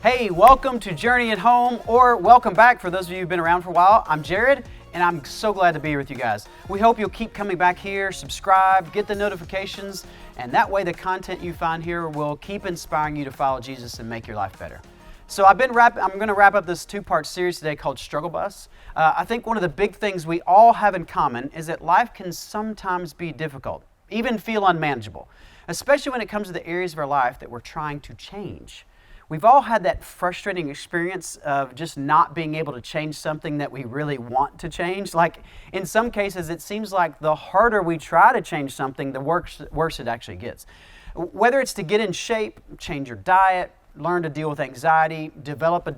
Hey, welcome to Journey at Home, or welcome back for those of you who've been around for a while. I'm Jarrod, and I'm so glad to be here with you guys. We hope you'll keep coming back here, subscribe, get the notifications, and that way the content you find here will keep inspiring you to follow Jesus and make your life better. So I'm going to wrap up this two-part series today called Struggle Bus. I think one of the big things we all have in common is that life can sometimes be difficult, even feel unmanageable, especially when it comes to the areas of our life that we're trying to change. We've all had that frustrating experience of just not being able to change something that we really want to change. Like in some cases, it seems like the harder we try to change something, the worse it actually gets. Whether it's to get in shape, change your diet, learn to deal with anxiety, develop a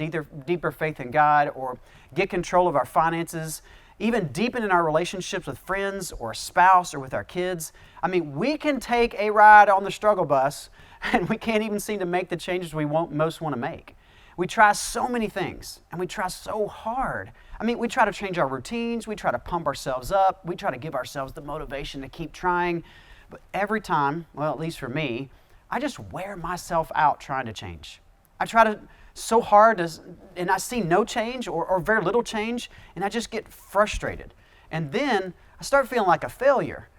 deeper faith in God, or get control of our finances, even deepen in our relationships with friends or a spouse or with our kids. I mean, we can take a ride on the struggle bus and we can't even seem to make the changes we most want to make. We try so many things and we try so hard. I mean, we try to change our routines, we try to pump ourselves up, we try to give ourselves the motivation to keep trying. But every time, well, at least for me, I just wear myself out trying to change. I try to so hard and I see no change or very little change, and I just get frustrated. And then I start feeling like a failure.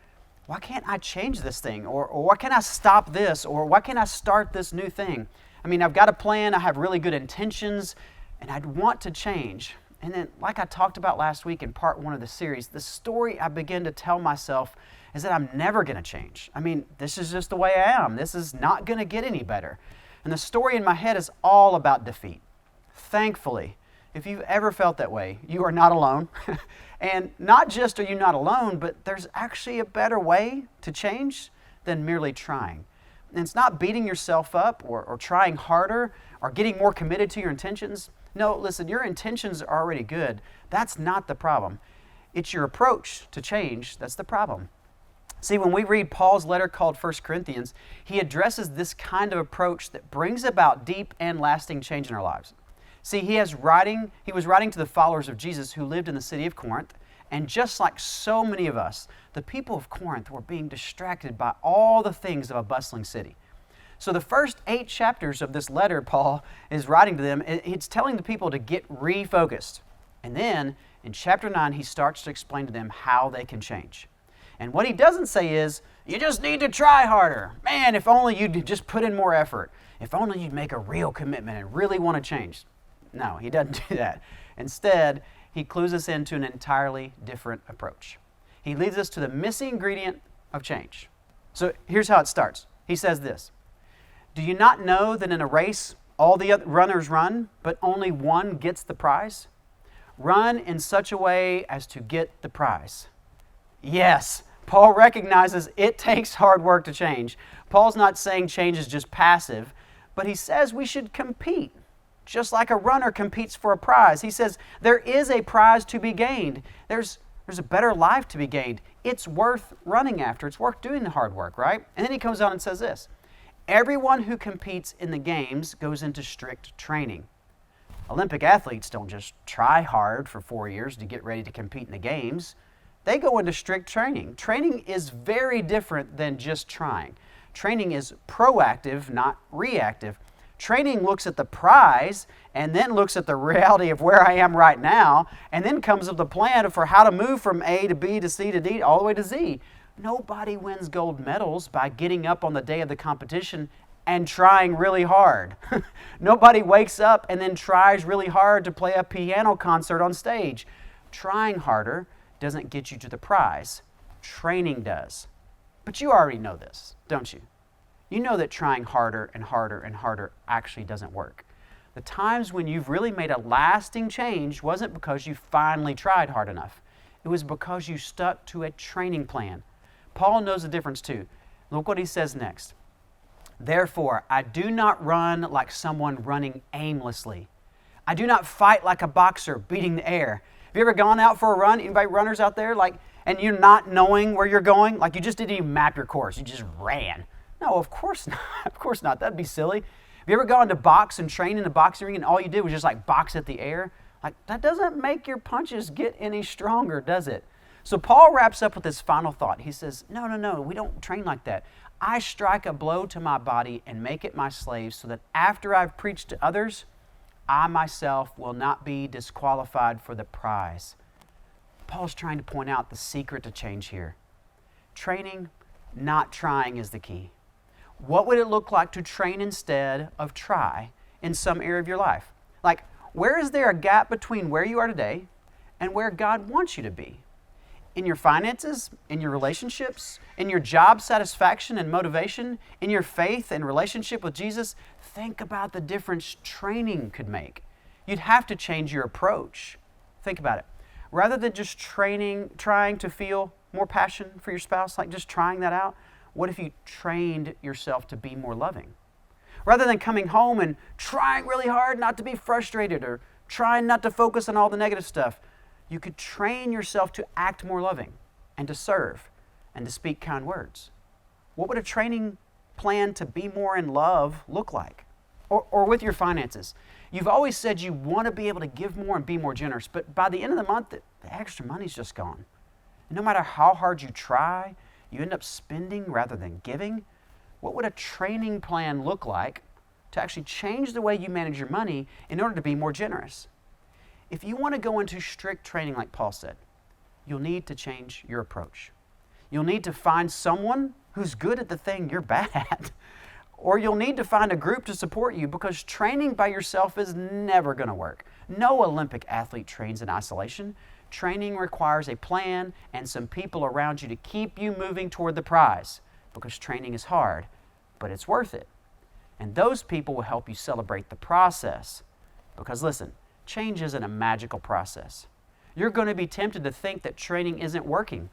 Why can't I change this thing? Or why can't I stop this? Or why can't I start this new thing? I mean, I've got a plan, I have really good intentions, and I'd want to change. And then, like I talked about last week in part one of the series, the story I begin to tell myself is that I'm never going to change. I mean, this is just the way I am. This is not going to get any better. And the story in my head is all about defeat. Thankfully, if you've ever felt that way, you are not alone. And not just are you not alone, but there's actually a better way to change than merely trying. And it's not beating yourself up or trying harder or getting more committed to your intentions. No, listen, your intentions are already good. That's not the problem. It's your approach to change that's the problem. See, when we read Paul's letter called 1 Corinthians, he addresses this kind of approach that brings about deep and lasting change in our lives. See, he was writing to the followers of Jesus who lived in the city of Corinth, and just like so many of us, the people of Corinth were being distracted by all the things of a bustling city. So the first 8 chapters of this letter Paul is writing to them, it's telling the people to get refocused. And then in chapter 9, he starts to explain to them how they can change. And what he doesn't say is, you just need to try harder. Man, if only you'd just put in more effort. If only you'd make a real commitment and really want to change. No, he doesn't do that. Instead, he clues us into an entirely different approach. He leads us to the missing ingredient of change. So here's how it starts. He says this: do you not know that in a race all the other runners run, but only one gets the prize? Run in such a way as to get the prize. Yes, Paul recognizes it takes hard work to change. Paul's not saying change is just passive, but he says we should compete, just like a runner competes for a prize. He says there is a prize to be gained. There's a better life to be gained. It's worth running after. It's worth doing the hard work, right? And then he comes on and says this: everyone who competes in the games goes into strict training. Olympic athletes don't just try hard for 4 years to get ready to compete in the games. They go into strict training. Training is very different than just trying. Training is proactive, not reactive. Training looks at the prize and then looks at the reality of where I am right now, and then comes up with a plan for how to move from A to B to C to D all the way to Z. Nobody wins gold medals by getting up on the day of the competition and trying really hard. Nobody wakes up and then tries really hard to play a piano concert on stage. Trying harder doesn't get you to the prize. Training does. But you already know this, don't you? You know that trying harder and harder and harder actually doesn't work. The times when you've really made a lasting change wasn't because you finally tried hard enough. It was because you stuck to a training plan. Paul knows the difference too. Look what he says next. Therefore, I do not run like someone running aimlessly. I do not fight like a boxer beating the air. Have you ever gone out for a run? Anybody runners out there? And you're not knowing where you're going? Like you just didn't even map your course. You just ran. No, of course not. Of course not. That'd be silly. Have you ever gone to box and train in a boxing ring and all you did was just like box at the air? Like that doesn't make your punches get any stronger, does it? So Paul wraps up with this final thought. He says, no, we don't train like that. I strike a blow to my body and make it my slave so that after I've preached to others, I myself will not be disqualified for the prize. Paul's trying to point out the secret to change here. Training, not trying, is the key. What would it look like to train instead of try in some area of your life? Like, where is there a gap between where you are today and where God wants you to be? In your finances, in your relationships, in your job satisfaction and motivation, in your faith and relationship with Jesus, think about the difference training could make. You'd have to change your approach. Think about it. Rather than just trying to feel more passion for your spouse, like just trying that out, what if you trained yourself to be more loving? Rather than coming home and trying really hard not to be frustrated or trying not to focus on all the negative stuff, you could train yourself to act more loving and to serve and to speak kind words. What would a training plan to be more in love look like? Or with your finances. You've always said you want to be able to give more and be more generous, but by the end of the month, the extra money's just gone. And no matter how hard you try, you end up spending rather than giving. What would a training plan look like to actually change the way you manage your money in order to be more generous? If you want to go into strict training like Paul said, you'll need to change your approach. You'll need to find someone who's good at the thing you're bad at. Or you'll need to find a group to support you, because training by yourself is never going to work. No Olympic athlete trains in isolation. Training requires a plan and some people around you to keep you moving toward the prize, because training is hard, but it's worth it. And those people will help you celebrate the process. Because listen, change isn't a magical process. You're going to be tempted to think that training isn't working.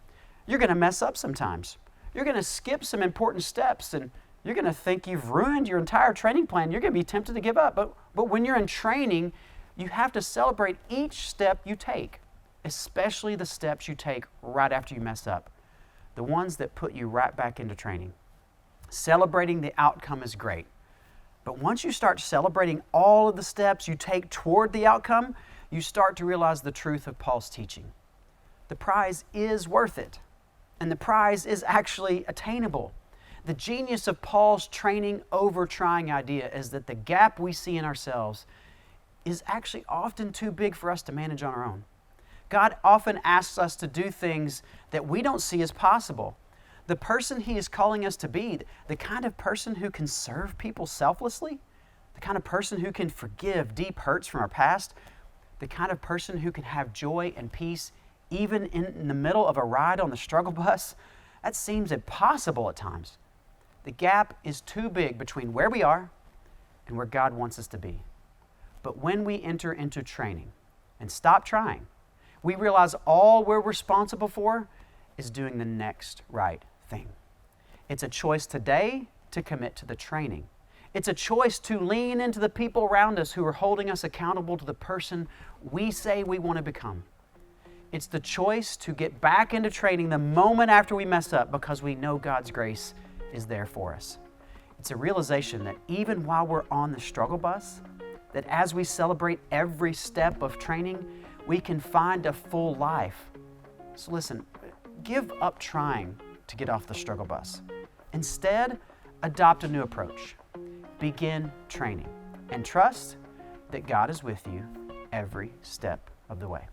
You're going to mess up sometimes. You're going to skip some important steps, and you're going to think you've ruined your entire training plan. You're going to be tempted to give up. But when you're in training, you have to celebrate each step you take, especially the steps you take right after you mess up, the ones that put you right back into training. Celebrating the outcome is great. But once you start celebrating all of the steps you take toward the outcome, you start to realize the truth of Paul's teaching. The prize is worth it, and the prize is actually attainable. The genius of Paul's training over trying idea is that the gap we see in ourselves is actually often too big for us to manage on our own. God often asks us to do things that we don't see as possible. The person He is calling us to be, the kind of person who can serve people selflessly, the kind of person who can forgive deep hurts from our past, the kind of person who can have joy and peace even in the middle of a ride on the struggle bus, that seems impossible at times. The gap is too big between where we are and where God wants us to be. But when we enter into training and stop trying, we realize all we're responsible for is doing the next right thing. It's a choice today to commit to the training. It's a choice to lean into the people around us who are holding us accountable to the person we say we want to become. It's the choice to get back into training the moment after we mess up, because we know God's grace is there for us. It's a realization that even while we're on the struggle bus, that as we celebrate every step of training, we can find a full life. So listen, give up trying to get off the struggle bus. Instead, adopt a new approach. Begin training and trust that God is with you every step of the way.